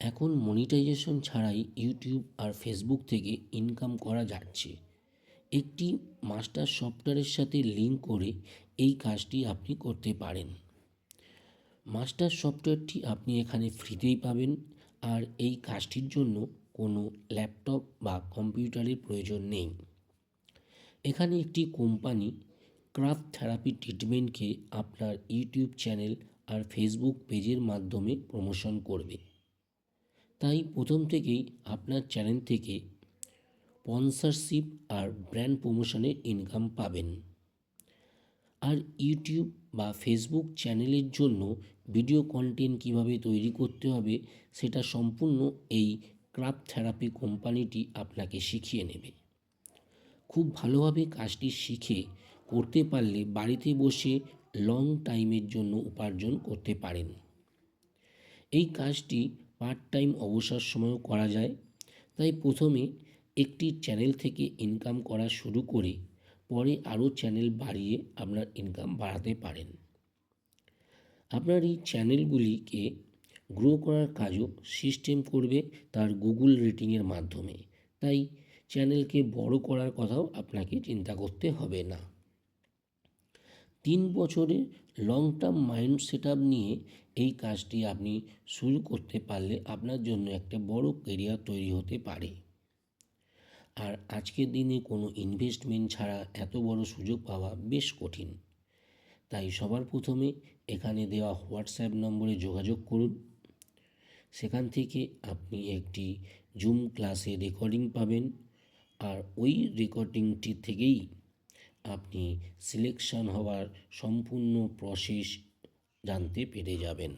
এখন মনিটাইজেশন ছাড়াই ইউটিউব আর ফেসবুক থেকে ইনকাম করা যাচ্ছে। একটি মাস্টার সফটওয়্যারের সাথে লিঙ্ক করে এই কাজটি আপনি করতে পারেন। মাস্টার সফটওয়্যারটি আপনি এখানে ফ্রিতেই পাবেন, আর এই কাজটির জন্য কোনো ল্যাপটপ বা কম্পিউটারের প্রয়োজন নেই। এখানে একটি কোম্পানি ক্রাফট থেরাপি ট্রিটমেন্টকে আপনার ইউটিউব চ্যানেল আর ফেসবুক পেজের মাধ্যমে প্রমোশন করবে। তাই প্রথম থেকেই আপনার চ্যানেল থেকে স্পন্সরশিপ আর ব্র্যান্ড প্রমোশনের ইনকাম পাবেন। আর ইউটিউব বা ফেসবুক চ্যানেলের জন্য ভিডিও কন্টেন্ট কীভাবে তৈরি করতে হবে সেটা সম্পূর্ণ এই ক্রাফট থেরাপি কোম্পানিটি আপনাকে শিখিয়ে নেবে। খুব ভালোভাবে কাজটি শিখে করতে পারলে বাড়িতে বসে লং টাইমের জন্য উপার্জন করতে পারেন। এই কাজটি পার্ট টাইম অবসর সময়ও করা যায়। তাই প্রথমে একটি চ্যানেল থেকে ইনকাম করা শুরু করে পরে আরও চ্যানেল বাড়িয়ে আপনার ইনকাম বাড়াতে পারেন। আপনার এই চ্যানেলগুলিকে গ্রো করার কাজও সিস্টেম করবে তার গুগল রেটিংয়ের মাধ্যমে। তাই চ্যানেলকে বড় করার কথাও আপনাকে চিন্তা করতে হবে না। 3 বছরের long term mind set up নিয়ে এই কাজটি আপনি শুরু করতে পারলে আপনার জন্য একটা বড় কেরিয়ার তৈরি হতে পারে। আর আজকের দিনে কোনো ইনভেস্টমেন্ট ছাড়া এত বড় সুযোগ পাওয়া বেশ কঠিন। তাই সবার প্রথমে এখানে দেওয়া হোয়াটসঅ্যাপ নম্বরে যোগাযোগ করুন। সেখান থেকে আপনি একটি জুম ক্লাসে রেকর্ডিং পাবেন, আর ওই রেকর্ডিংটি থেকেই আপনি সিলেকশন হওয়ার সম্পূর্ণ প্রসেস জানতে পেরে যাবেন।